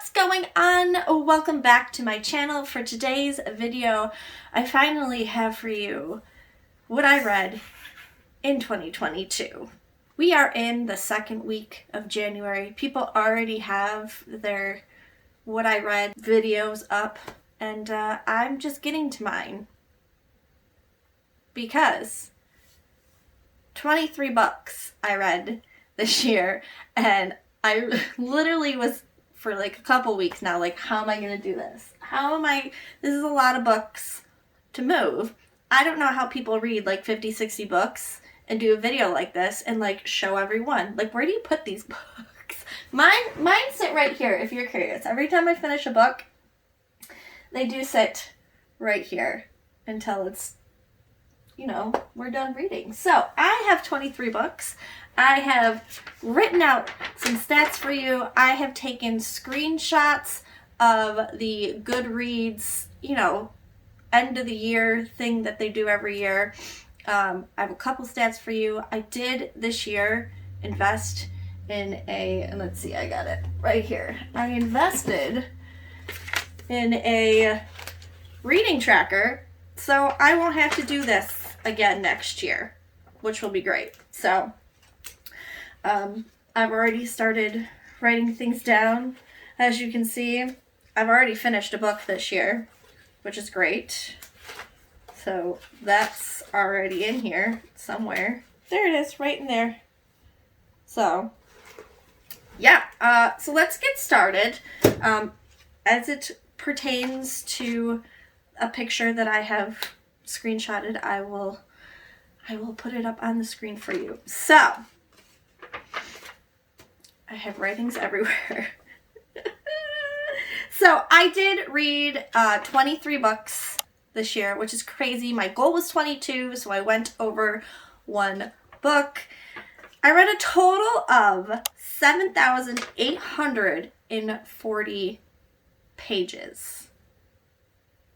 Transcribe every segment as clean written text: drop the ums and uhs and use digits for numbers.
What's going on? Welcome back to my channel. For today's video, I finally have for you what I read in 2022. We are in the second week of January. People already have their what I read videos up, and I'm just getting to mine because 23 books I read this year, and I literally was for like a couple weeks now like, how am I gonna do this? This is a lot of books to move. I don't know how people read like 50, 60 books and do a video like this and like show everyone. Like, where do you put these books? Mine sit right here if you're curious. Every time I finish a book, they do sit right here until it's, we're done reading. So I have 23 books. I have written out some stats for you. I have taken screenshots of the Goodreads, end of the year thing that they do every year. I have a couple stats for you. I did this year invest in and let's see, I got it right here. I invested in a reading tracker, so I won't have to do this again next year, which will be great. So I've already started writing things down. As you can see, I've already finished a book this year, which is great. So that's already in here somewhere. There it is, right in there. So, yeah. So let's get started. As it pertains to a picture that I have screenshotted, I will put it up on the screen for you. So, I have writings everywhere. So I did read 23 books this year, which is crazy. My goal was 22, so I went over one book. I read a total of 7,840 pages,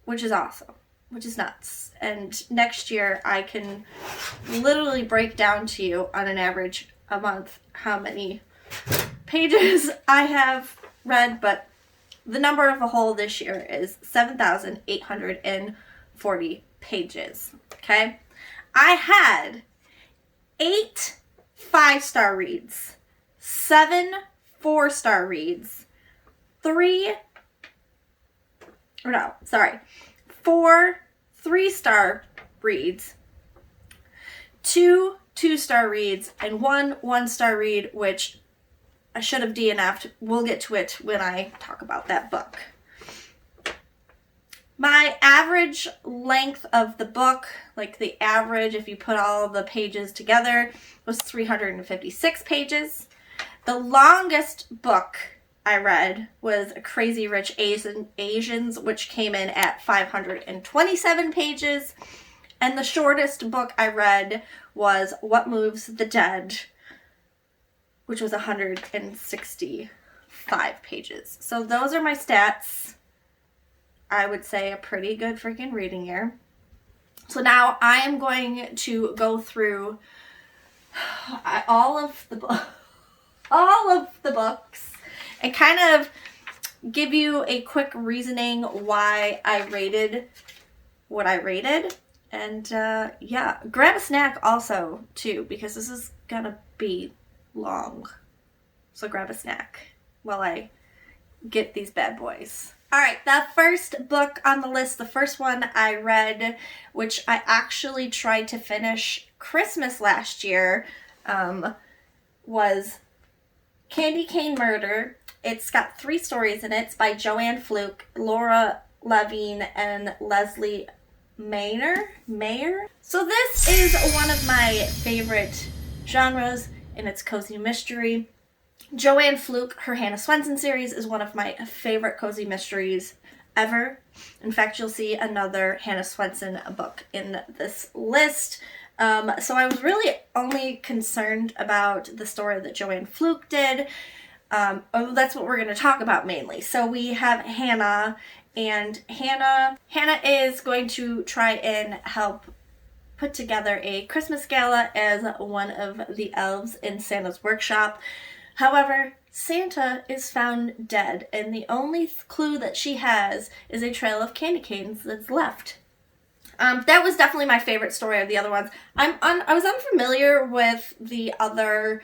which is awesome, which is nuts. And next year I can literally break down to you on an average a month how many pages I have read, but the number of a whole this year is 7,840 pages, okay? I had 8 5-star reads, 7 4-star reads, 4 3-star reads, 2 2-star reads, and 1 1-star read, which I should have DNF'd. We'll get to it when I talk about that book. My average length of the book, like the average if you put all the pages together, was 356 pages. The longest book I read was Crazy Rich Asians, which came in at 527 pages. And the shortest book I read was What Moves the Dead, which was 165 pages. So those are my stats. I would say a pretty good freaking reading year. So now I am going to go through all of the books and kind of give you a quick reasoning why I rated what I rated. And yeah, grab a snack also too, because this is gonna be long. So grab a snack while I get these bad boys. Alright, the first book on the list, the first one I read, which I actually tried to finish Christmas last year, was Candy Cane Murder. It's got 3 stories in it. It's by Joanne Fluke, Laura Levine, and Leslie Mayer. So this is one of my favorite genres, and it's cozy mystery. Joanne Fluke, her Hannah Swensen series is one of my favorite cozy mysteries ever. In fact, you'll see another Hannah Swensen book in this list. So I was really only concerned about the story that Joanne Fluke did. That's what we're going to talk about mainly. So we have Hannah, and Hannah is going to try and help put together a Christmas gala as one of the elves in Santa's workshop. However, Santa is found dead, and the only clue that she has is a trail of candy canes that's left. That was definitely my favorite story of the other ones. I was unfamiliar with the other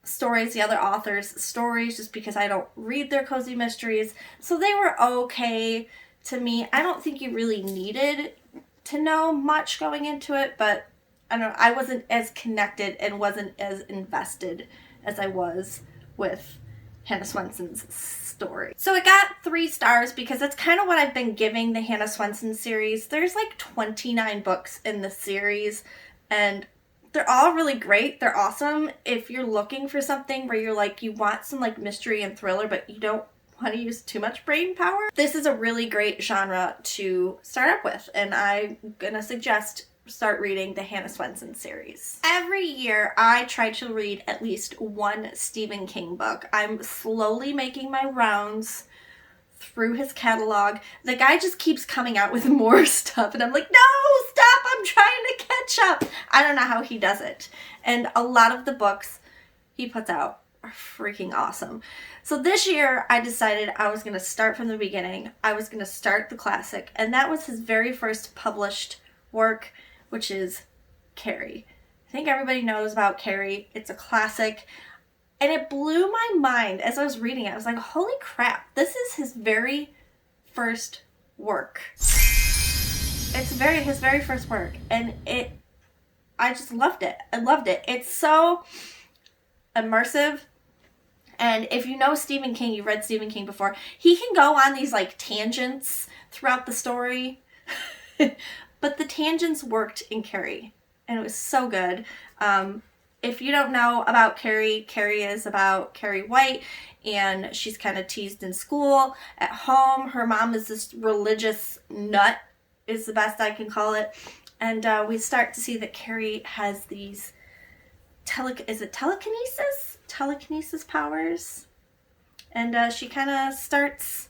stories, the other authors' stories, just because I don't read their cozy mysteries. So they were okay to me. I don't think you really needed to know much going into it, but I don't know, I wasn't as connected and wasn't as invested as I was with Hannah Swenson's story. So it got 3 stars because that's kind of what I've been giving the Hannah Swenson series. There's like 29 books in the series, and they're all really great. They're awesome if you're looking for something where you're like, you want some like mystery and thriller, but you don't want to use too much brain power. This is a really great genre to start up with, and I'm gonna suggest start reading the Hannah Swenson series. Every year I try to read at least one Stephen King book. I'm slowly making my rounds through his catalog. The guy just keeps coming out with more stuff, and I'm like, no, stop, I'm trying to catch up. I don't know how he does it. And a lot of the books he puts out are freaking awesome. So this year I decided I was going to start from the beginning. I was going to start the classic, and that was his very first published work, which is Carrie. I think everybody knows about Carrie. It's a classic. And it blew my mind as I was reading it. I was like, holy crap, this is his very first work. It's his very first work. And I just loved it. I loved it. It's so immersive. And if you know Stephen King, you've read Stephen King before, he can go on these like tangents throughout the story. But the tangents worked in Carrie, and it was so good. If you don't know about Carrie, Carrie is about Carrie White, and she's kind of teased in school. At home, her mom is this religious nut, is the best I can call it. And we start to see that Carrie has these telekinesis? Telekinesis powers. And she kind of starts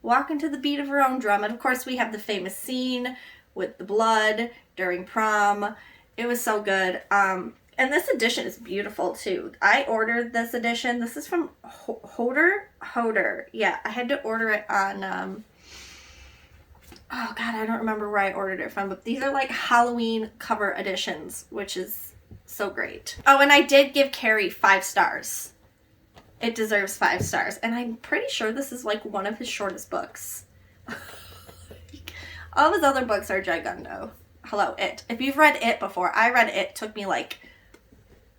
walking to the beat of her own drum. And of course, we have the famous scene with the blood during prom. It was so good. And this edition is beautiful too. I ordered this edition. This is from Hoder. Yeah, I had to order it on, oh God, I don't remember where I ordered it from, but these are like Halloween cover editions, which is so great. Oh, and I did give Carrie 5 stars. It deserves 5 stars. And I'm pretty sure this is like one of his shortest books. All of his other books are gigundo. Hello, It. If you've read It before, I read It. It took me like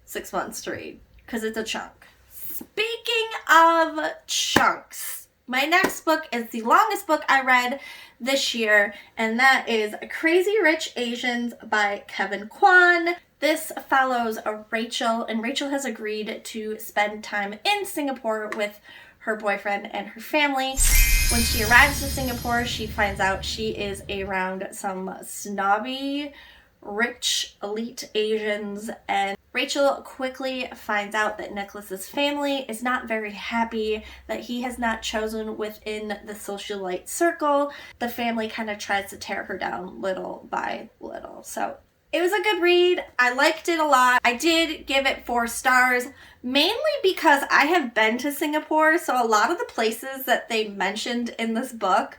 6 months to read because it's a chunk. Speaking of chunks, my next book is the longest book I read this year, and that is Crazy Rich Asians by Kevin Kwan. This follows Rachel, and Rachel has agreed to spend time in Singapore with her boyfriend and her family. When she arrives in Singapore, she finds out she is around some snobby, rich, elite Asians, and Rachel quickly finds out that Nicholas's family is not very happy that he has not chosen within the socialite circle. The family kind of tries to tear her down little by little. So it was a good read. I liked it a lot. I did give it 4 stars, mainly because I have been to Singapore, so a lot of the places that they mentioned in this book,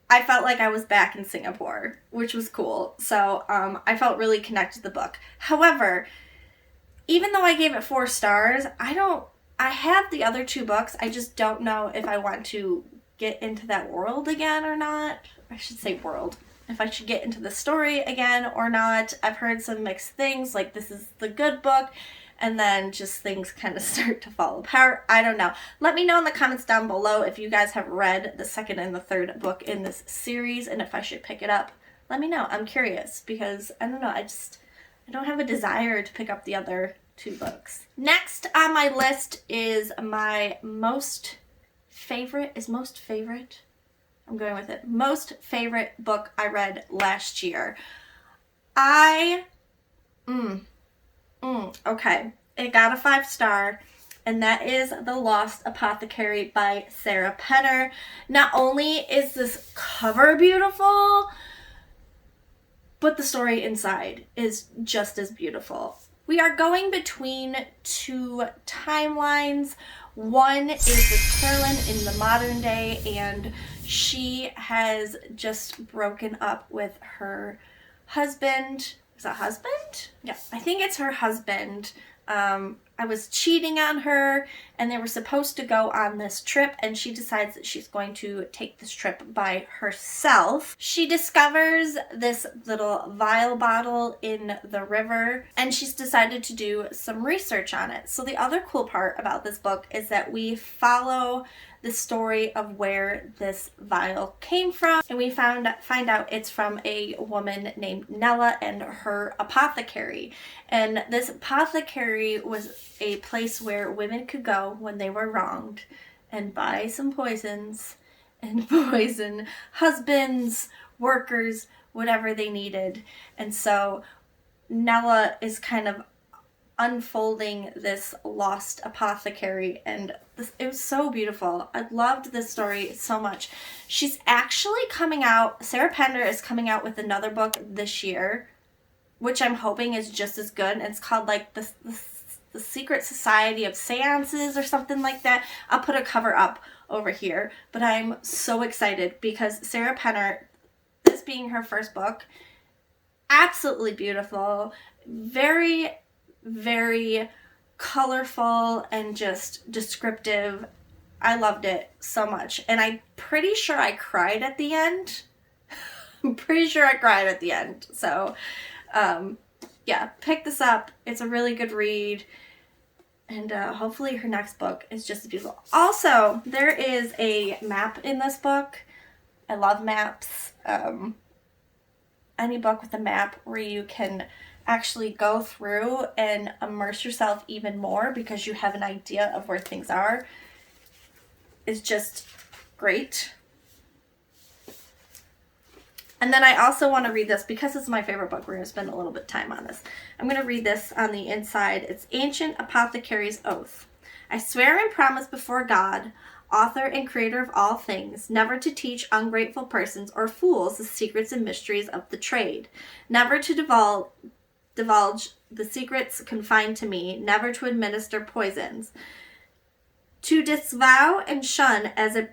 I felt like I was back in Singapore, which was cool. So I felt really connected to the book. However, even though I gave it 4 stars, I have the other 2 books. I just don't know if I want to get into that world again or not. I should say world. If I should get into the story again or not. I've heard some mixed things, like this is the good book, and then just things kind of start to fall apart. I don't know. Let me know in the comments down below if you guys have read the 2nd and the 3rd book in this series, and if I should pick it up. Let me know. I'm curious, because I don't know, I don't have a desire to pick up the other 2 books. Next on my list is my most favorite I'm going with it. Most favorite book I read last year. Okay. It got a 5 star, and that is The Lost Apothecary by Sarah Penner. Not only is this cover beautiful, but the story inside is just as beautiful. We are going between two timelines. One is with Carolyn in the modern day, and she has just broken up with her husband. Is that husband? Yeah, I think it's her husband. I was cheating on her, and they were supposed to go on this trip, and she decides that she's going to take this trip by herself. She discovers this little vial bottle in the river, and she's decided to do some research on it. So the other cool part about this book is that we follow the story of where this vial came from, and we find out it's from a woman named Nella and her apothecary. And this apothecary was a place where women could go when they were wronged and buy some poisons and poison husbands, workers, whatever they needed. And so Nella is kind of unfolding this lost apothecary, and it was so beautiful. I loved this story so much. She's actually coming out, Sarah Pender is coming out with another book this year, which I'm hoping is just as good. And it's called like the Secret Society of Seances or something like that. I'll put a cover up over here, but I'm so excited because Sarah Pender, this being her first book, absolutely beautiful, very colorful and just descriptive. I loved it so much, and I'm pretty sure I cried at the end. I'm pretty sure I cried at the end. So yeah, pick this up. It's a really good read, and hopefully her next book is just as beautiful. Also, there is a map in this book. I love maps. Any book with a map where you can actually go through and immerse yourself even more because you have an idea of where things are is just great. And then I also want to read this because it's my favorite book. We're going to spend a little bit of time on this. I'm going to read this on the inside. It's Ancient Apothecary's Oath. I swear and promise before God, author and creator of all things, never to teach ungrateful persons or fools the secrets and mysteries of the trade, never to divulge the secrets confined to me, never to administer poisons, to disavow and shun as a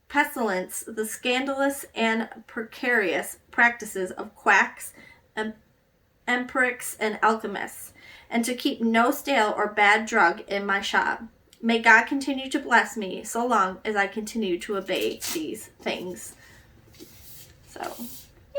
pestilence the scandalous and precarious practices of quacks, empirics, and alchemists, and to keep no stale or bad drug in my shop. May God continue to bless me so long as I continue to obey these things. So,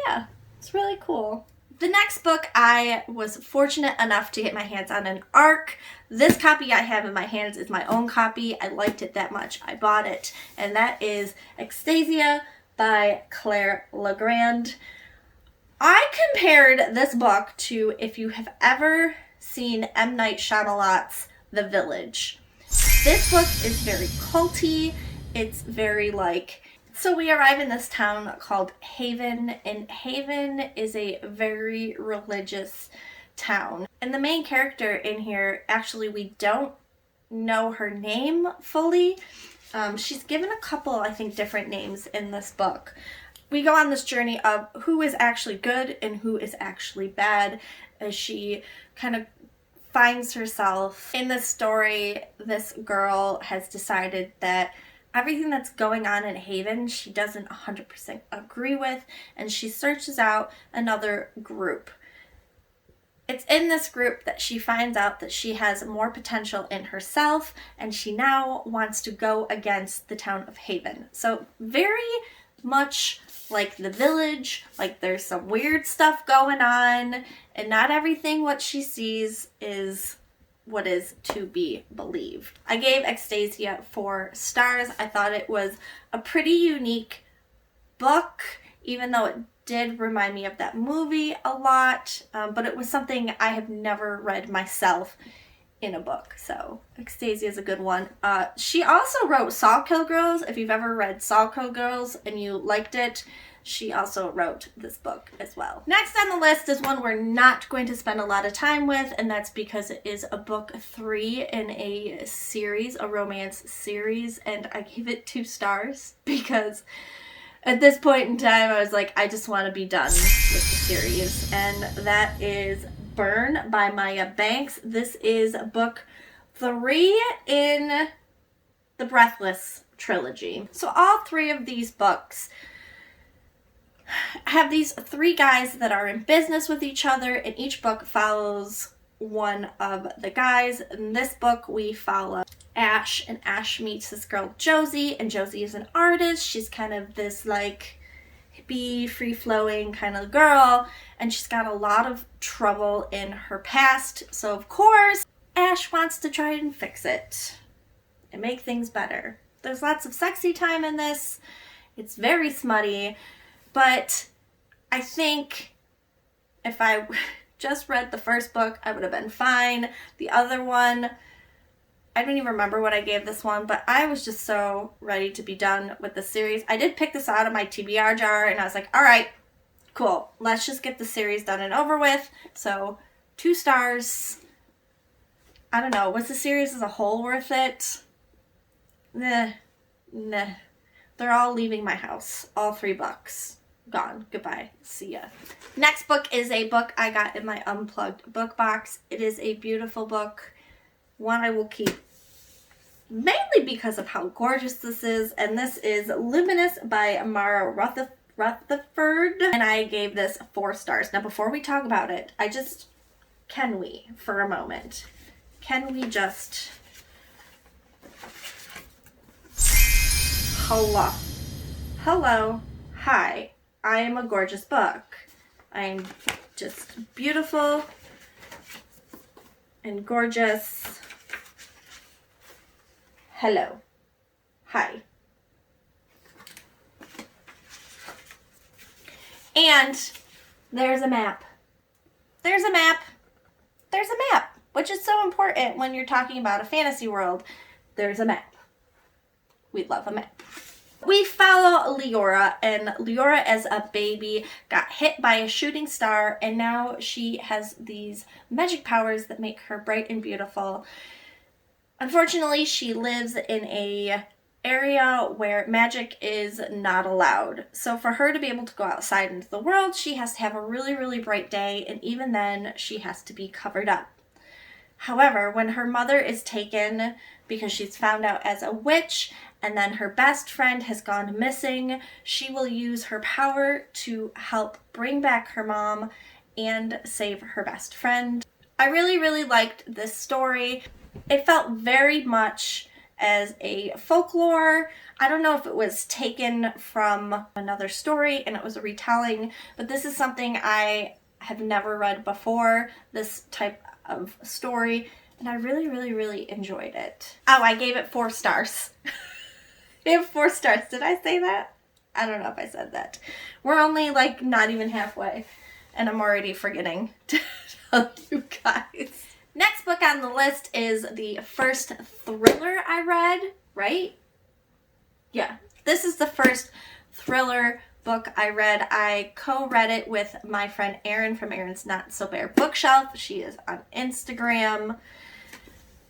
yeah, it's really cool. The next book, I was fortunate enough to get my hands on an ARC. This copy I have in my hands is my own copy. I liked it that much. I bought it. And that is Extasia by Claire Legrand. I compared this book to, if you have ever seen M. Night Shyamalan's The Village. This book is very culty. It's very like... So we arrive in this town called Haven, and Haven is a very religious town. And the main character in here, actually we don't know her name fully. She's given a couple, I think, different names in this book. We go on this journey of who is actually good and who is actually bad as she kind of finds herself. In this story, this girl has decided that everything that's going on in Haven, she doesn't 100% agree with, and she searches out another group. It's in this group that she finds out that she has more potential in herself, and she now wants to go against the town of Haven. So very much like The Village, like there's some weird stuff going on, and not everything what she sees is what is to be believed. I gave Extasia 4 stars. I thought it was a pretty unique book, even though it did remind me of that movie a lot, but it was something I have never read myself in a book. So Extasia is a good one. She also wrote Sawkill Girls. If you've ever read Sawkill Girls and you liked it, she also wrote this book as well. Next on the list is one we're not going to spend a lot of time with, and that's because it is a book 3 in a series, a romance series, and I gave it 2 stars because at this point in time I was like, I just want to be done with the series, and that is Burn by Maya Banks. This is book 3 in the Breathless trilogy. So all 3 of these books have these 3 guys that are in business with each other, and each book follows one of the guys. In this book, we follow Ash, and Ash meets this girl Josie, and Josie is an artist. She's kind of this like hippie, free-flowing kind of girl, and she's got a lot of trouble in her past. So of course, Ash wants to try and fix it and make things better. There's lots of sexy time in this. It's very smutty, but I think if I just read the first book, I would have been fine. The other one, I don't even remember what I gave this one, but I was just so ready to be done with the series. I did pick this out of my TBR jar, and I was like, all right, cool. Let's just get the series done and over with. So 2 stars. I don't know. Was the series as a whole worth it? Nah. They're all leaving my house. All 3 books. Gone. Goodbye. See ya. Next book is a book I got in my unplugged book box. It is a beautiful book. One I will keep mainly because of how gorgeous this is. And this is Luminous by Mara Rutherford. And I gave this 4 stars. Now before we talk about it, can we for a moment? Can we just... Hello. Hi. I am a gorgeous book. I'm just beautiful and gorgeous. Hello. Hi. And there's a map. There's a map, which is so important when you're talking about a fantasy world. There's a map. We love a map. We follow Leora, and Leora as a baby got hit by a shooting star, and now she has these magic powers that make her bright and beautiful. Unfortunately, she lives in a area where magic is not allowed. So for her to be able to go outside into the world, she has to have a really, really bright day, and even then, she has to be covered up. However, when her mother is taken because she's found out as a witch, and then her best friend has gone missing, she will use her power to help bring back her mom and save her best friend. I really, really liked this story. It felt very much as a folklore. I don't know if it was taken from another story and it was a retelling, but this is something I have never read before, this type of story, and I really, really, really enjoyed it. Oh, I gave it 4 stars. I have 4 stars. Did I say that? I don't know if I said that. We're only like not even halfway, and I'm already forgetting to tell you guys. Next book on the list is the first thriller I read, right? Yeah, this is the first thriller book I read. I co-read it with my friend Erin from Erin's Not So Bare Bookshelf. She is on Instagram.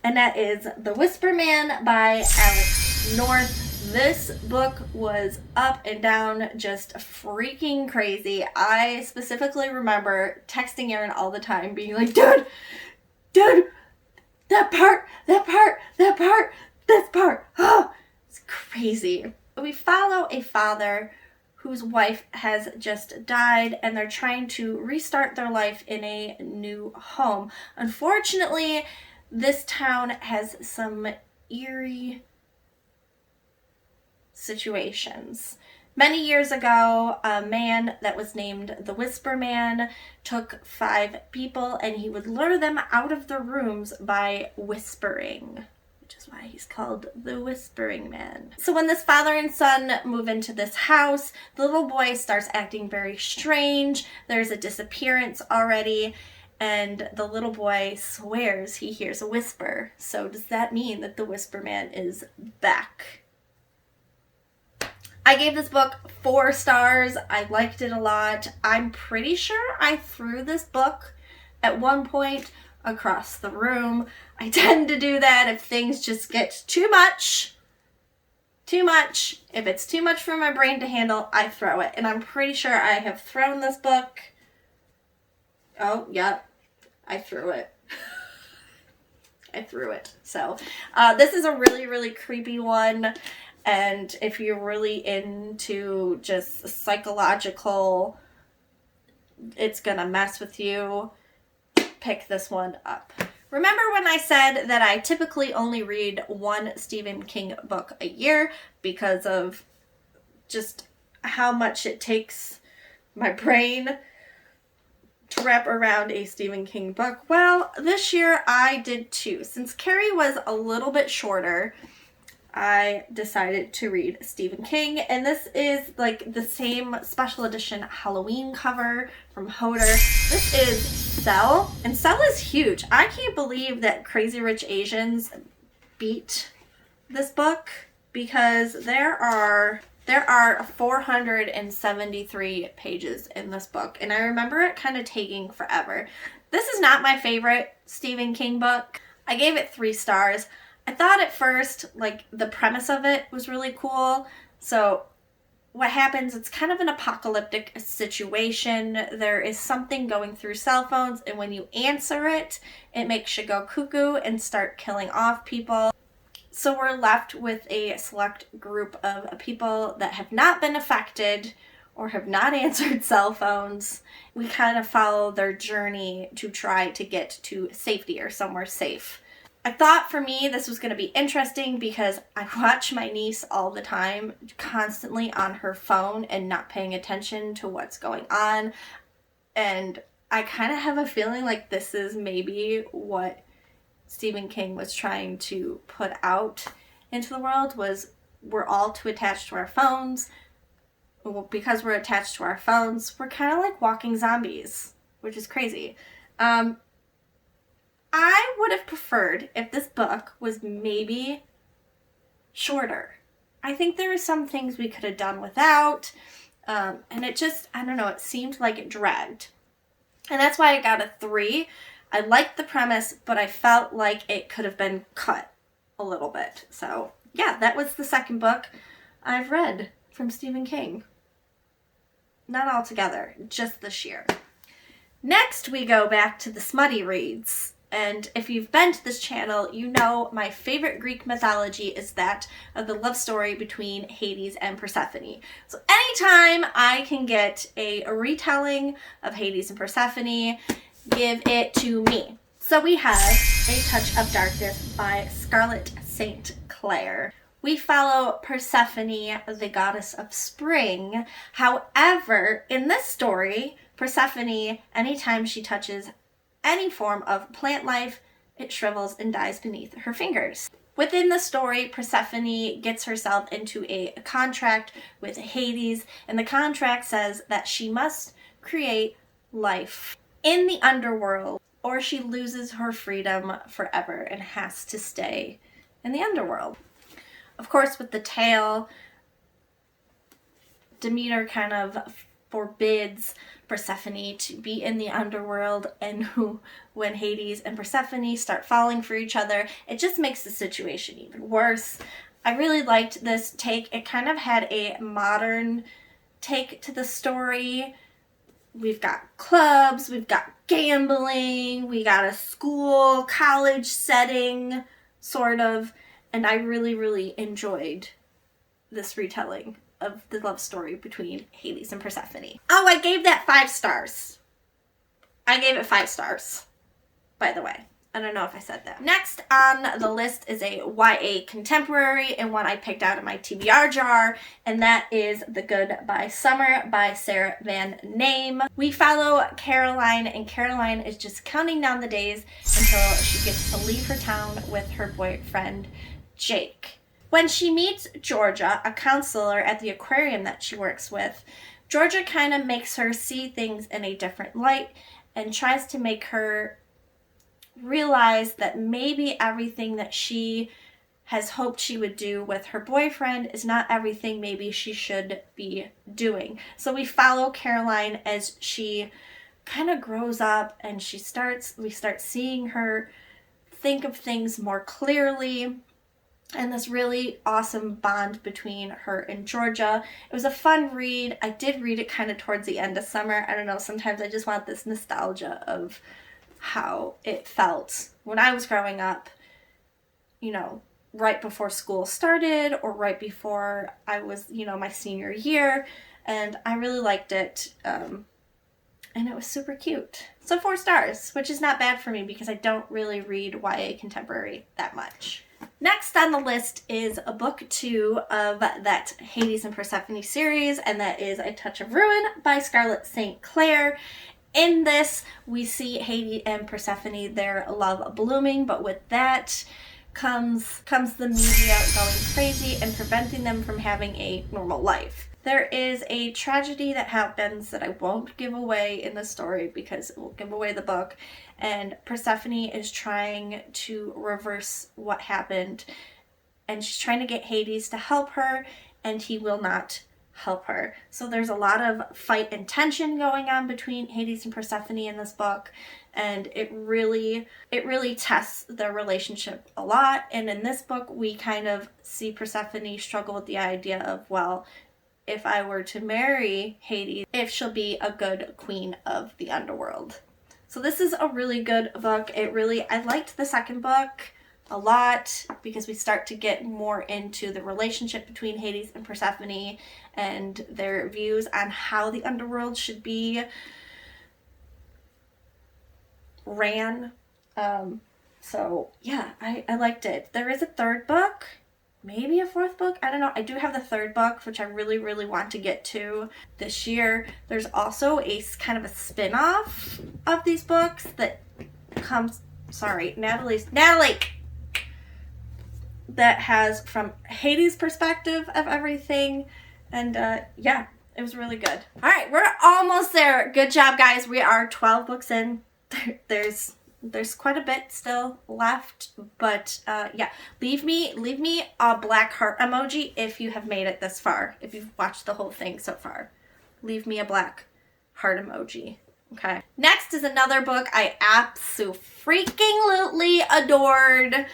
And that is The Whisper Man by Alex North. This book was up and down, just freaking crazy. I specifically remember texting Erin all the time, being like, dude, that part, this part. Oh, it's crazy. We follow a father whose wife has just died, and they're trying to restart their life in a new home. Unfortunately, this town has some eerie situations. Many years ago, a man that was named the Whisper Man took 5 people, and he would lure them out of their rooms by whispering, which is why he's called the Whispering Man. So when this father and son move into this house, the little boy starts acting very strange. There's a disappearance already, and the little boy swears he hears a whisper. So does that mean that the Whisper Man is back? I gave this book 4 stars. I liked it a lot. I'm pretty sure I threw this book at one point across the room. I tend to do that if things just get too much. If it's too much for my brain to handle, I throw it. And I'm pretty sure I have thrown this book. Oh, yep. I threw it. I threw it. So this is a really, really creepy one. And if you're really into just psychological, it's gonna mess with you, pick this one up. Remember when I said that I typically only read one Stephen King book a year because of just how much it takes my brain to wrap around a Stephen King book? Well, this year I did 2. Since Carrie was a little bit shorter, I decided to read Stephen King, and this is like the same special edition Halloween cover from Hodor. This is Cell, and Cell is huge. I can't believe that Crazy Rich Asians beat this book, because there are 473 pages in this book, and I remember it kind of taking forever. This is not my favorite Stephen King book. I gave it 3 stars. I thought at first, like, the premise of it was really cool. So what happens, it's kind of an apocalyptic situation. There is something going through cell phones, and when you answer it, it makes you go cuckoo and start killing off people. So we're left with a select group of people that have not been affected or have not answered cell phones. We kind of follow their journey to try to get to safety or somewhere safe. I thought for me this was going to be interesting because I watch my niece all the time, constantly on her phone and not paying attention to what's going on. And I kind of have a feeling like this is maybe what Stephen King was trying to put out into the world, was we're all too attached to our phones. Well, because we're attached to our phones, we're kind of like walking zombies, which is crazy. I would have preferred if this book was maybe shorter. I think there are some things we could have done without, and it just, I don't know, it seemed like it dragged. And that's why I got a 3. I liked the premise, but I felt like it could have been cut a little bit. So, yeah, that was the second book I've read from Stephen King. Not all together, just this year. Next, we go back to the smutty reads. And if you've been to this channel, you know my favorite Greek mythology is that of the love story between Hades and Persephone. So anytime I can get a retelling of Hades and Persephone, give it to me. So we have A Touch of Darkness by Scarlet St. Clair. We follow Persephone, the goddess of spring. However, in this story, Persephone, anytime she touches any form of plant life, it shrivels and dies beneath her fingers. Within the story, Persephone gets herself into a contract with Hades, and the contract says that she must create life in the underworld, or she loses her freedom forever and has to stay in the underworld. Of course, with the tale, Demeter kind of forbids Persephone to be in the underworld, and when Hades and Persephone start falling for each other, it just makes the situation even worse. I really liked this take. It kind of had a modern take to the story. We've got clubs, we've got gambling, we got a school, college setting, sort of, and I really, really enjoyed this retelling of the love story between Hades and Persephone. Oh, I gave that 5 stars. I gave it 5 stars, by the way. I don't know if I said that. Next on the list is a YA contemporary, and one I picked out of my TBR jar, and that is The Good by Summer by Sarah Van Name. We follow Caroline, and Caroline is just counting down the days until she gets to leave her town with her boyfriend, Jake. When she meets Georgia, a counselor at the aquarium that she works with, Georgia kind of makes her see things in a different light and tries to make her realize that maybe everything that she has hoped she would do with her boyfriend is not everything maybe she should be doing. So we follow Caroline as she kind of grows up, and we start seeing her think of things more clearly, and this really awesome bond between her and Georgia. It was a fun read. I did read it kind of towards the end of summer. I don't know, sometimes I just want this nostalgia of how it felt when I was growing up, you know, right before school started or right before I was, you know, my senior year. And I really liked it. And it was super cute. So 4 stars, which is not bad for me because I don't really read YA contemporary that much. Next on the list is a book 2 of that Hades and Persephone series, and that is A Touch of Ruin by Scarlett St. Clair. In this, we see Hades and Persephone, their love blooming, but with that comes the media going crazy and preventing them from having a normal life. There is a tragedy that happens that I won't give away in the story because it will give away the book, and Persephone is trying to reverse what happened, and she's trying to get Hades to help her, and he will not help her. So there's a lot of fight and tension going on between Hades and Persephone in this book, and it really tests their relationship a lot. And in this book, we kind of see Persephone struggle with the idea of, well, if I were to marry Hades, if she'll be a good queen of the underworld. So this is a really good book. I liked the second book a lot because we start to get more into the relationship between Hades and Persephone and their views on how the underworld should be ran. So yeah, I liked it. There is a third book, maybe a fourth book, I don't know. I do have the third book, which I really want to get to this year. There's also a kind of a spin-off of these books that comes, Natalie, that has from Hades' perspective of everything. And yeah, it was really good. All right, we're almost there. Good job, guys. We are 12 books in. There's quite a bit still left, but yeah, leave me a black heart emoji if you have made it this far. If you've watched the whole thing so far, leave me a black heart emoji. Okay. Next is another book I absolutely adored.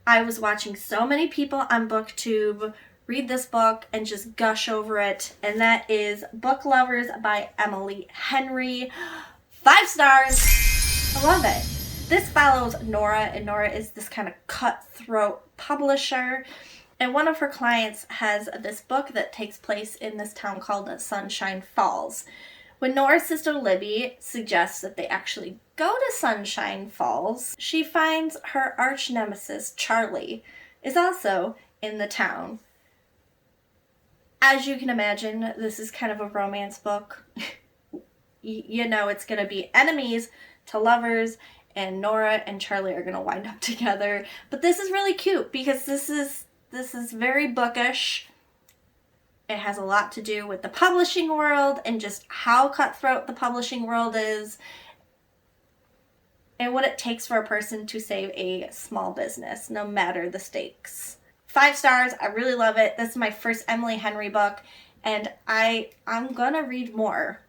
I was watching so many people on BookTube read this book and just gush over it, and that is Book Lovers by Emily Henry. 5 stars. I love it. This follows Nora, and Nora is this kind of cutthroat publisher, and one of her clients has this book that takes place in this town called Sunshine Falls. When Nora's sister Libby suggests that they actually go to Sunshine Falls, she finds her arch nemesis Charlie is also in the town. As you can imagine, this is kind of a romance book. You know it's going to be enemies to lovers, and Nora and Charlie are going to wind up together. But this is really cute because this is very bookish. It has a lot to do with the publishing world and just how cutthroat the publishing world is and what it takes for a person to save a small business, no matter the stakes. 5 stars. I really love it. This is my first Emily Henry book, and I'm going to read more.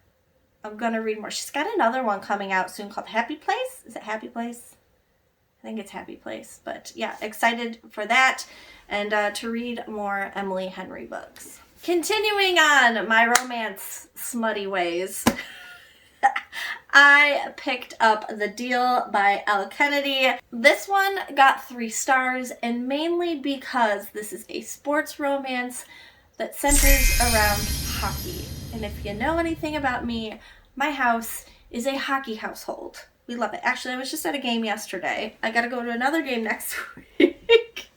She's got another one coming out soon called Happy Place. Is it Happy Place? I think it's Happy Place. But yeah, excited for that and to read more Emily Henry books. Continuing on my romance smutty ways, I picked up The Deal by Elle Kennedy. This one got 3 stars, and mainly because this is a sports romance that centers around hockey. And if you know anything about me, my house is a hockey household. We love it. Actually, I was just at a game yesterday. I gotta go to another game next week.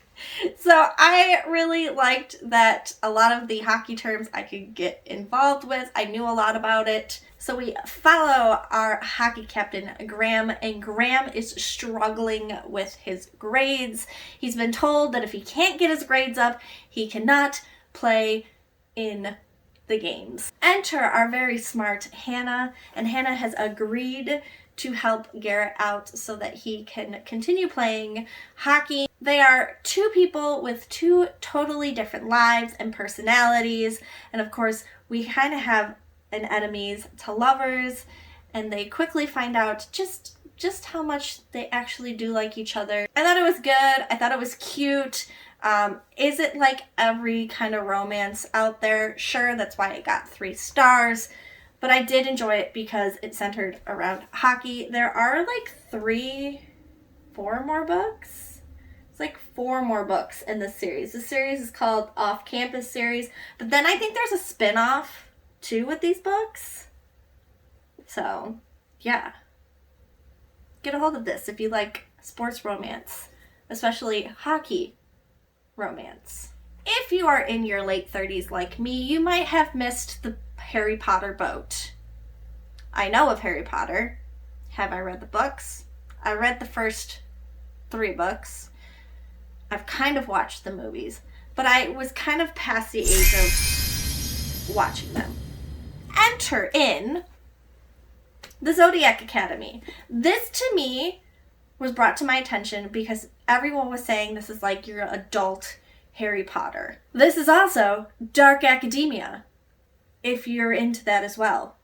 So I really liked that a lot of the hockey terms I could get involved with. I knew a lot about it. So we follow our hockey captain, Graham, and Graham is struggling with his grades. He's been told that if he can't get his grades up, he cannot play in the games. Enter our very smart Hannah, and Hannah has agreed to help Garrett out so that he can continue playing hockey. They are 2 people with 2 totally different lives and personalities, and of course we kind of have an enemies to lovers, and they quickly find out just how much they actually do like each other. I thought it was good. I thought it was cute. Is it like every kind of romance out there? Sure, that's why it got 3 stars. But I did enjoy it because it centered around hockey. There are like 4 more books. It's like 4 more books in this series. The series is called Off Campus Series. But then I think there's a spin-off too with these books. So, yeah. Get a hold of this if you like sports romance, especially hockey romance. If you are in your late 30s like me, you might have missed the Harry Potter boat. I know of Harry Potter. Have I read the books? I read the first 3 books. I've kind of watched the movies, but I was kind of past the age of watching them. Enter in the Zodiac Academy. This, to me, was brought to my attention because everyone was saying this is like your adult Harry Potter. This is also dark academia, if you're into that as well,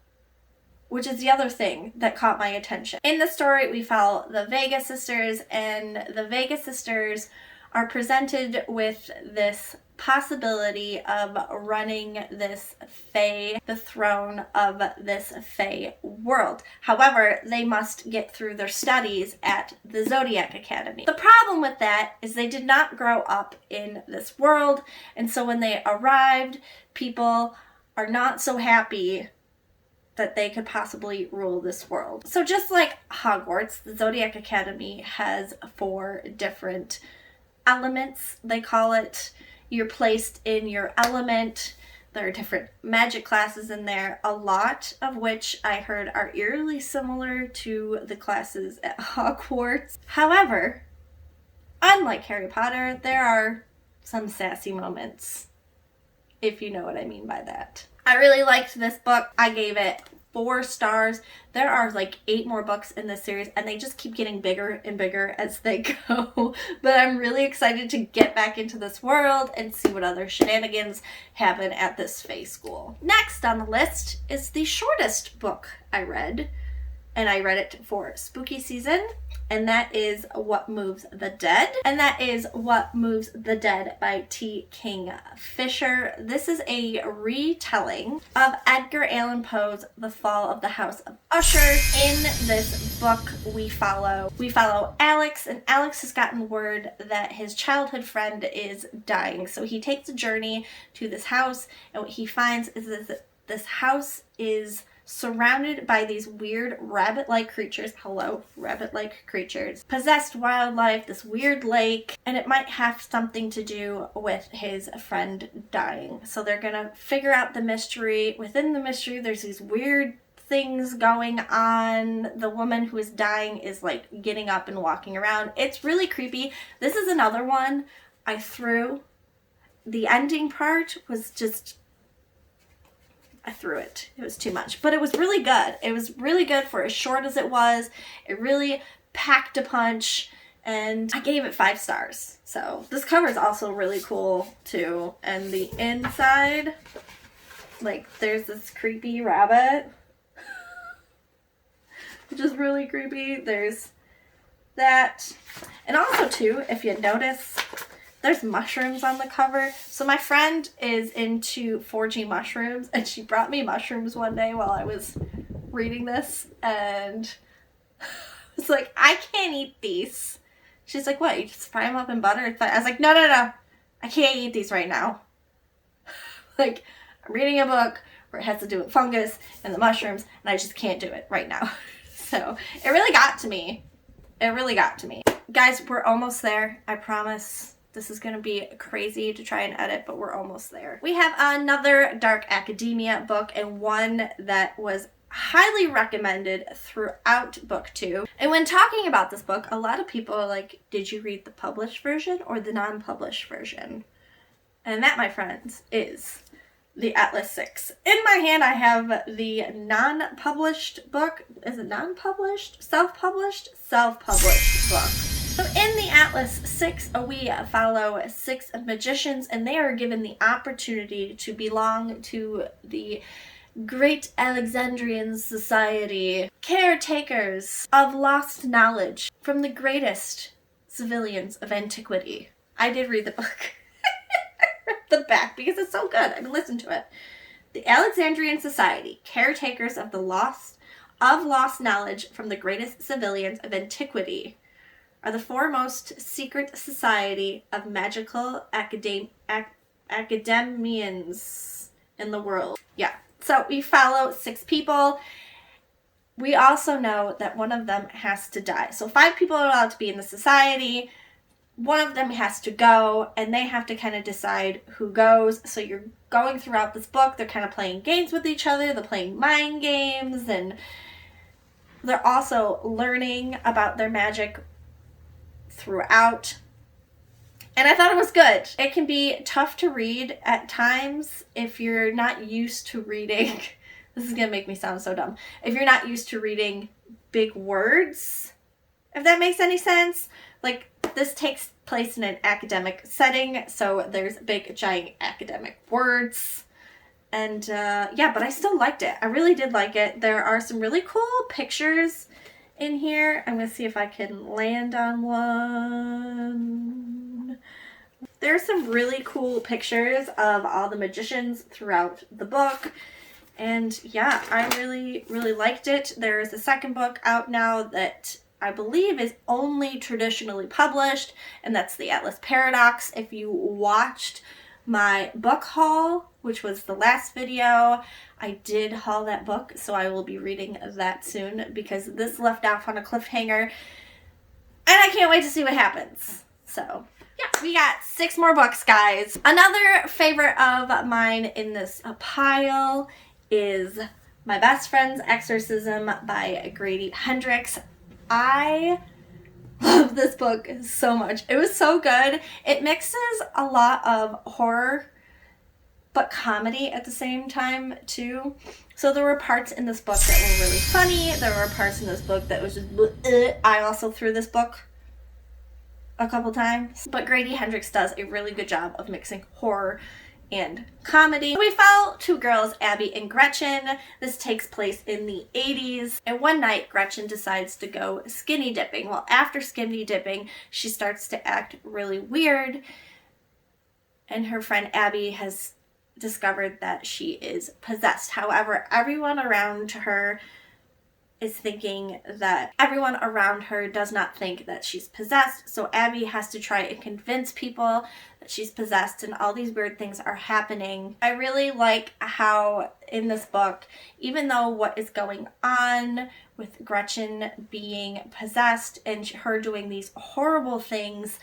which is the other thing that caught my attention. In the story, we follow the Vega sisters, and the Vega sisters are presented with this possibility of running this Fae, the throne of this Fae world. However, they must get through their studies at the Zodiac Academy. The problem with that is they did not grow up in this world, and so when they arrived, people are not so happy that they could possibly rule this world. So just like Hogwarts, the Zodiac Academy has 4 different elements, they call it. You're placed in your element. There are different magic classes in there, a lot of which I heard are eerily similar to the classes at Hogwarts. However, unlike Harry Potter, there are some sassy moments, if you know what I mean by that. I really liked this book. I gave it 4 stars. There are like 8 more books in this series, and they just keep getting bigger and bigger as they go. But I'm really excited to get back into this world and see what other shenanigans happen at this Fae school. Next on the list is the shortest book I read, and I read it for spooky season, and that is What Moves the Dead. And that is What Moves the Dead by T. King Fisher. This is a retelling of Edgar Allan Poe's The Fall of the House of Usher. In this book, we follow Alex, and Alex has gotten word that his childhood friend is dying. So he takes a journey to this house, and what he finds is that this house is surrounded by these weird rabbit-like creatures. Hello, rabbit-like creatures. Possessed wildlife, this weird lake, and it might have something to do with his friend dying. So they're gonna figure out the mystery. Within the mystery, there's these weird things going on. The woman who is dying is like getting up and walking around. It's really creepy. This is another one I threw. The ending part was just, I threw it. It was too much. But it was really good. It was really good for as short as it was. It really packed a punch, and I gave it 5 stars. So this cover is also really cool too. And the inside, like, there's this creepy rabbit, which is really creepy. There's that. And also too, if you notice, there's mushrooms on the cover. So my friend is into foraging mushrooms, and she brought me mushrooms one day while I was reading this, and I was like, I can't eat these. She's like, what, you just fry them up in butter? It's fine. I was like, no, I can't eat these right now. Like, I'm reading a book where it has to do with fungus and the mushrooms, and I just can't do it right now. So it really got to me. It really got to me. Guys, we're almost there, I promise. This is going to be crazy to try and edit, but we're almost there. We have another dark academia book, and one that was highly recommended throughout book 2. And when talking about this book, a lot of people are like, did you read the published version or the non-published version? And that, my friends, is the Atlas 6. In my hand, I have the non-published book. Is it non-published? Self-published? Self-published book. So in the Atlas 6, we follow 6 magicians, and they are given the opportunity to belong to the Great Alexandrian Society, caretakers of lost knowledge from the greatest civilians of antiquity. I did read the book. The back, because it's so good. I listened to it. The Alexandrian Society, caretakers of lost knowledge from the greatest civilians of antiquity, are the foremost secret society of magical academians in the world. Yeah. So we follow 6 people. We also know that one of them has to die. So 5 people are allowed to be in the society. One of them has to go, and they have to kind of decide who goes. So you're going throughout this book. They're kind of playing games with each other. They're playing mind games, and they're also learning about their magic throughout. And I thought it was good. It can be tough to read at times if you're not used to reading. This is going to make me sound so dumb. If you're not used to reading big words, if that makes any sense. Like, this takes place in an academic setting, so there's big, giant academic words. And, yeah, but I still liked it. I really did like it. There are some really cool pictures in here. I'm going to see if I can land on one. There's some really cool pictures of all the magicians throughout the book. And yeah, I really, really liked it. There is a second book out now that I believe is only traditionally published, and that's the Atlas Paradox. If you watched my book haul, which was the last video, I did haul that book, so I will be reading that soon because this left off on a cliffhanger, and I can't wait to see what happens. So yeah, we got 6 more books, guys. Another favorite of mine in this pile is My Best Friend's Exorcism by Grady Hendrix. I love this book so much. It was so good. It mixes a lot of horror but comedy at the same time too. So there were parts in this book that were really funny. There were parts in this book that was just I also threw this book a couple times. But Grady Hendrix does a really good job of mixing horror and comedy. We follow 2 girls, Abby and Gretchen. This takes place in the 80s. And one night, Gretchen decides to go skinny dipping. Well, after skinny dipping, she starts to act really weird. And her friend Abby has discovered that she is possessed. However, everyone around her is thinking that everyone around her does not think that she's possessed. So Abby has to try and convince people that she's possessed, and all these weird things are happening. I really like how in this book, even though what is going on with Gretchen being possessed and her doing these horrible things,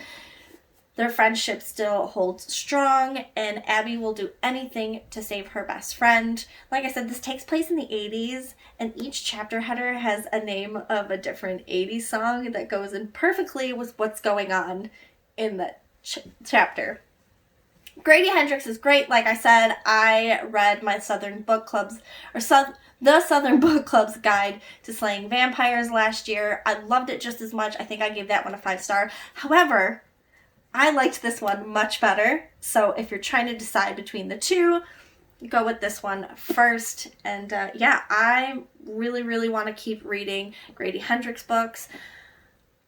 their friendship still holds strong, and Abby will do anything to save her best friend. Like I said, this takes place in the 80s, and each chapter header has a name of a different 80s song that goes in perfectly with what's going on in the chapter. Grady Hendrix is great. Like I said, I read my Southern Book Club's, the Southern Book Club's Guide to Slaying Vampires last year. I loved it just as much. I think I gave that one a 5-star. However, I liked this one much better. So if you're trying to decide between the two, go with this one first. And yeah, I really, really want to keep reading Grady Hendrix books.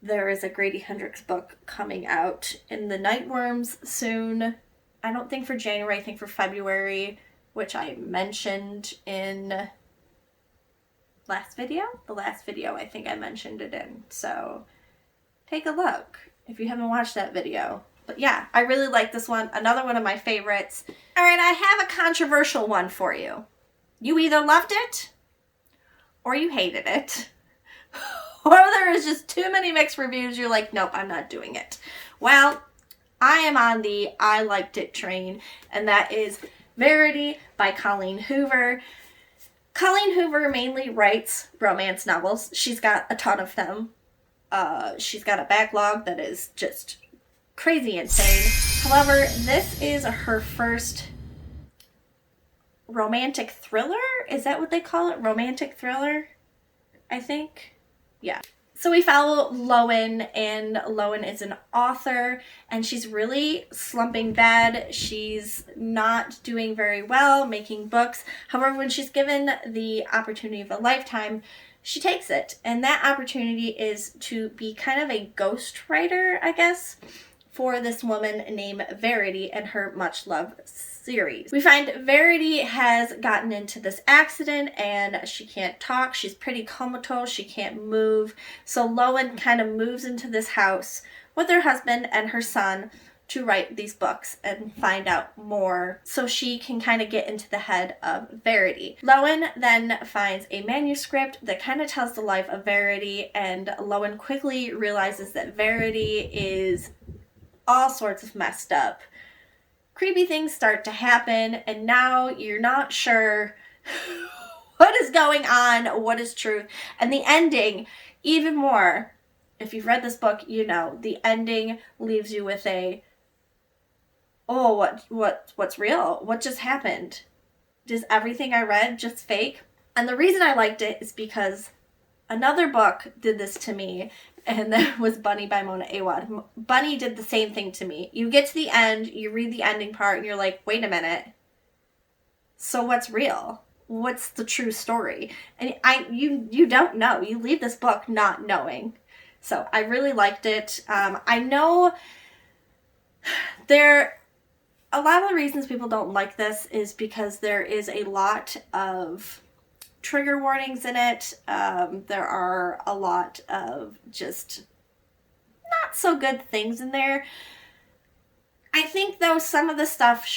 There is a Grady Hendrix book coming out in the Nightworms soon. I don't think for January, I think for February, which I mentioned in the last video, I think I mentioned it in. So take a look if you haven't watched that video. But yeah, I really like this one. Another one of my favorites. All right, I have a controversial one for you. You either loved it or you hated it. Or there is just too many mixed reviews. You're like, nope, I'm not doing it. Well, I am on the I liked it train, and that is Verity by Colleen Hoover. Colleen Hoover mainly writes romance novels. She's got a ton of them. She's got a backlog that is just crazy insane. However, this is her first romantic thriller. Is that what they call it? Romantic thriller, I think. Yeah. So we follow Lowen, and Lowen is an author, and she's really slumping bad. She's not doing very well making books. However, when she's given the opportunity of a lifetime, she takes it. And that opportunity is to be kind of a ghostwriter, I guess, for this woman named Verity and her much loved series. We find Verity has gotten into this accident and she can't talk. She's pretty comatose. She can't move. So Lowen kind of moves into this house with her husband and her son to write these books and find out more so she can kind of get into the head of Verity. Lowen then finds a manuscript that kind of tells the life of Verity, and Lowen quickly realizes that Verity is all sorts of messed up. Creepy things start to happen, and now you're not sure what is going on, what is truth. And the ending, even more, if you've read this book, you know, the ending leaves you with a, oh, what's real? What just happened? Is everything I read just fake? And the reason I liked it is because another book did this to me, and that was Bunny by Mona Awad. Bunny did the same thing to me. You get to the end, you read the ending part, and you're like, wait a minute. So what's real? What's the true story? And you don't know. You leave this book not knowing. So I really liked it. I know a lot of the reasons people don't like this is because there is a lot of trigger warnings in it. There are a lot of just not so good things in there. I think though some of the stuff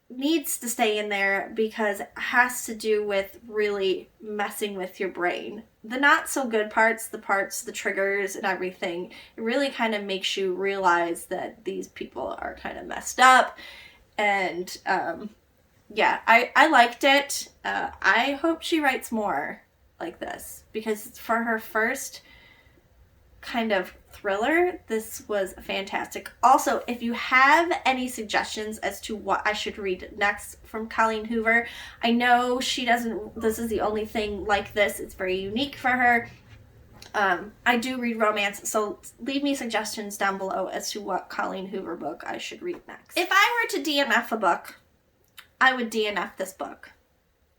needs to stay in there because it has to do with really messing with your brain. The not so good parts, the triggers and everything, it really kind of makes you realize that these people are kind of messed up. And yeah, I liked it. I hope she writes more like this because for her first kind of thriller, this was fantastic. Also, if you have any suggestions as to what I should read next from Colleen Hoover, I know this is the only thing like this. It's very unique for her. I do read romance, so leave me suggestions down below as to what Colleen Hoover book I should read next. If I were to DNF a book, I would DNF this book.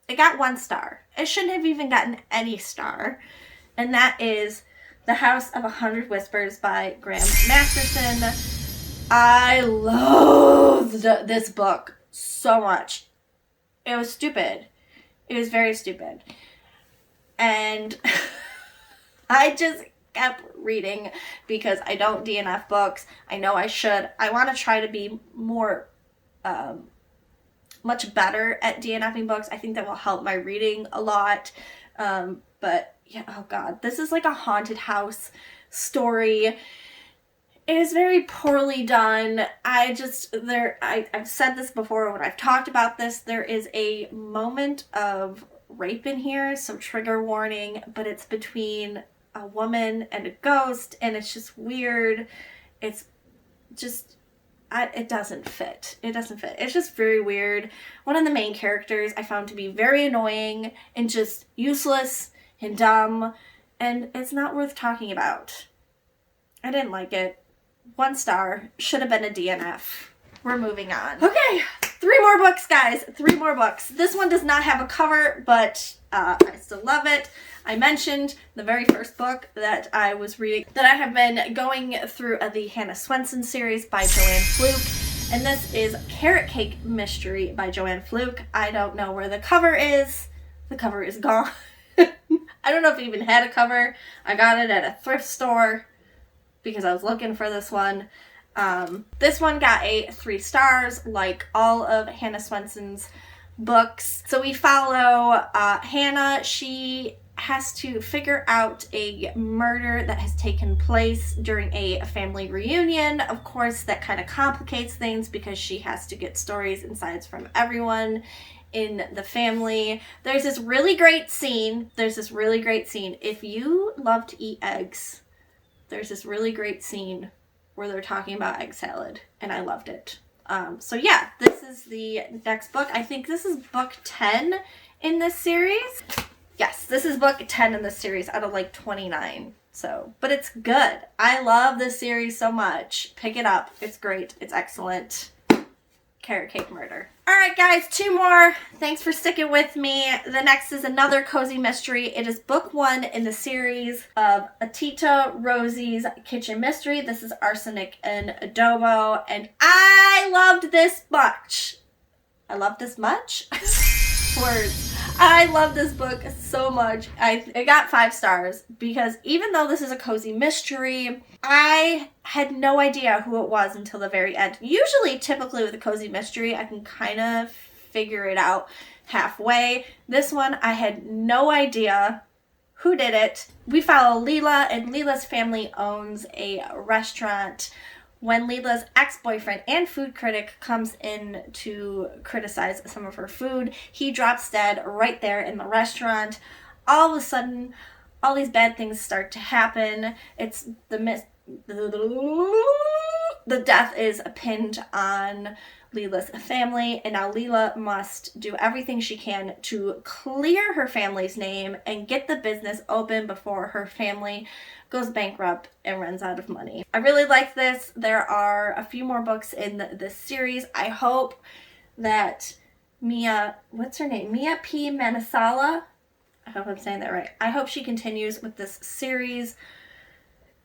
It got 1 star. It shouldn't have even gotten any star. And that is The House of 100 Whispers by Graham Masterson. I loved this book so much. It was stupid. It was very stupid. And I just kept reading because I don't DNF books. I know I should. I want to try to be more, much better at DNFing books. I think that will help my reading a lot. But yeah, oh God, this is like a haunted house story. It is very poorly done. I've said this before when I've talked about this. There is a moment of rape in here, so trigger warning, but it's between a woman and a ghost, and it's just weird. It's just, it doesn't fit. It doesn't fit. It's just very weird. One of the main characters I found to be very annoying and just useless and dumb, and it's not worth talking about. I didn't like it. 1 star. Should have been a DNF. We're moving on. Okay, 3 more books, guys. 3 more books. This one does not have a cover, but I still love it. I mentioned the very first book that I was reading, that I have been going through the Hannah Swenson series by Joanne Fluke, and this is Carrot Cake Mystery by Joanne Fluke. I don't know where the cover is. The cover is gone. I don't know if it even had a cover. I got it at a thrift store because I was looking for this one. This one got a 3 stars, like all of Hannah Swenson's books. So we follow Hannah. She has to figure out a murder that has taken place during a family reunion. Of course, that kind of complicates things because she has to get stories and sides from everyone in the family. There's this really great scene. If you love to eat eggs, there's this really great scene where they're talking about egg salad, and I loved it. So yeah, this is the next book. I think this is book 10 in this series. Yes, this is book 10 in this series out of like 29. So, but it's good. I love this series so much. Pick it up. It's great. It's excellent. carrot cake murder. Alright guys, 2 more. Thanks for sticking with me. The next is another cozy mystery. It is book 1 in the series of Atita Rosie's Kitchen Mystery. This is Arsenic and Adobo, and I loved this much. I love this much? Words. I love this book so much. I got 5 stars because even though this is a cozy mystery, I had no idea who it was until the very end. Usually, typically with a cozy mystery, I can kind of figure it out halfway. This one, I had no idea who did it. We follow Leela, and Leela's family owns a restaurant. When Leela's ex-boyfriend and food critic comes in to criticize some of her food, he drops dead right there in the restaurant. All of a sudden, all these bad things start to happen. It's the death is pinned on Leela's family, and now Leela must do everything she can to clear her family's name and get the business open before her family goes bankrupt and runs out of money. I really like this. There are a few more books in this series. I hope that Mia P. Manasala, I hope I'm saying that right. I hope she continues with this series.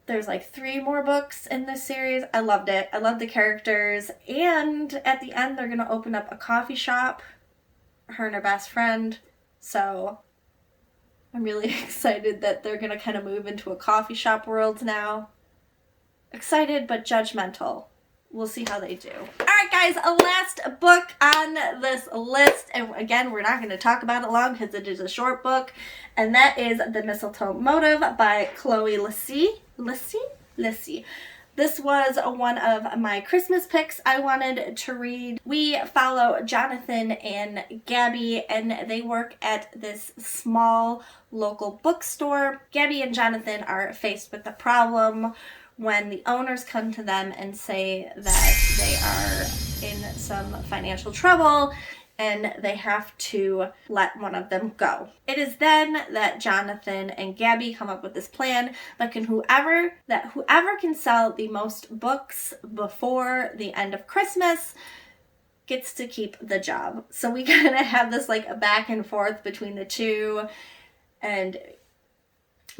There's like 3 more books in this series. I loved it. I love the characters. And at the end, they're going to open up a coffee shop, her and her best friend. So I'm really excited that they're going to kind of move into a coffee shop world now. Excited but judgmental. We'll see how they do. Alright guys, a last book on this list. And again, we're not going to talk about it long because it is a short book. And that is The Mistletoe Motive by Chloe Lissy. This was one of my Christmas picks I wanted to read. We follow Jonathan and Gabby, and they work at this small local bookstore. Gabby and Jonathan are faced with a problem when the owners come to them and say that they are in some financial trouble and they have to let one of them go. It is then that Jonathan and Gabby come up with this plan that whoever can sell the most books before the end of Christmas gets to keep the job. So we kind of have this like a back and forth between the two, and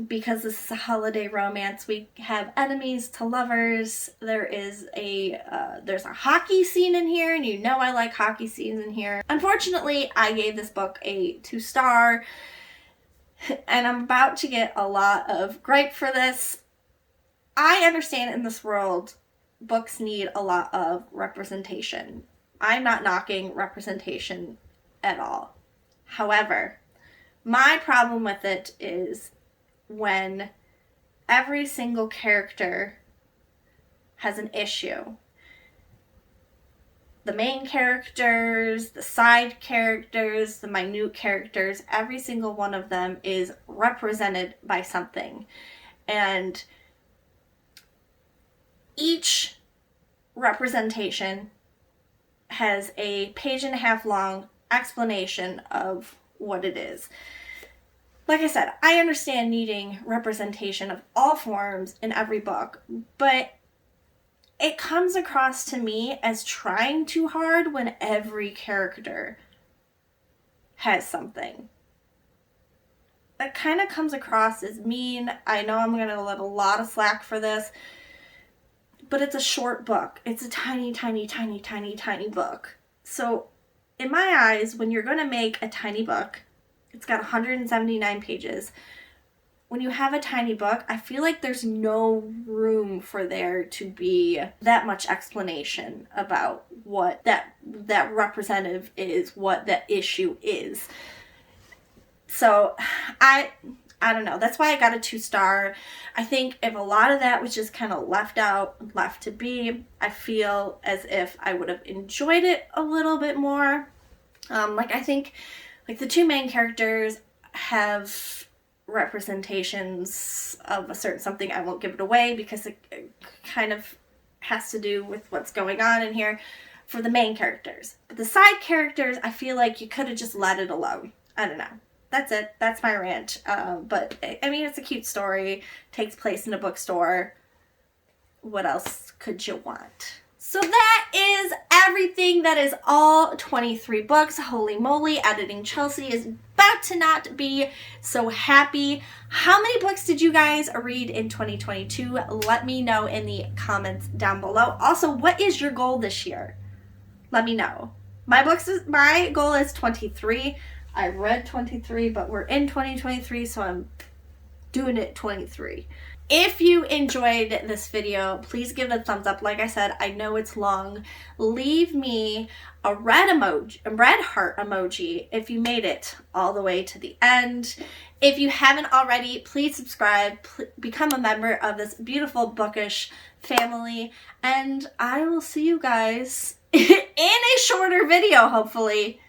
because this is a holiday romance, we have enemies to lovers. There's a hockey scene in here, and you know I like hockey scenes in here. Unfortunately, I gave this book a 2-star, and I'm about to get a lot of gripe for this. I understand in this world, books need a lot of representation. I'm not knocking representation at all. However, my problem with it is when every single character has an issue. The main characters, the side characters, the minute characters, every single one of them is represented by something. And each representation has a 1.5-page long explanation of what it is. Like I said, I understand needing representation of all forms in every book, but it comes across to me as trying too hard when every character has something. That kind of comes across as mean. I know I'm going to let a lot of slack for this, but it's a short book. It's a tiny, tiny, tiny, tiny, tiny book. So in my eyes, when you're going to make a tiny book, it's got 179 pages. When you have a tiny book, I feel like there's no room for there to be that much explanation about what that representative is, what that issue is. So I don't know. That's why I got a 2-star. I think if a lot of that was just kind of left out, left to be, I feel as if I would have enjoyed it a little bit more. I think the 2 main characters have representations of a certain something. I won't give it away because it kind of has to do with what's going on in here for the main characters. But the side characters, I feel like you could have just let it alone. I don't know. That's it. That's my rant. But I mean, it's a cute story. Takes place in a bookstore. What else could you want? So that is everything. That is all 23 books. Holy moly, editing Chelsea is about to not be so happy. How many books did you guys read in 2022? Let me know in the comments down below. Also, what is your goal this year? Let me know. My goal is 23. I read 23, but we're in 2023, so I'm doing it 23. If you enjoyed this video, please give it a thumbs up. Like I said, I know it's long. Leave me a red heart emoji if you made it all the way to the end. If you haven't already, please subscribe, become a member of this beautiful bookish family, and I will see you guys in a shorter video, hopefully,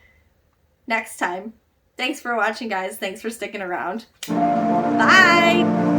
next time. Thanks for watching, guys. Thanks for sticking around. Bye!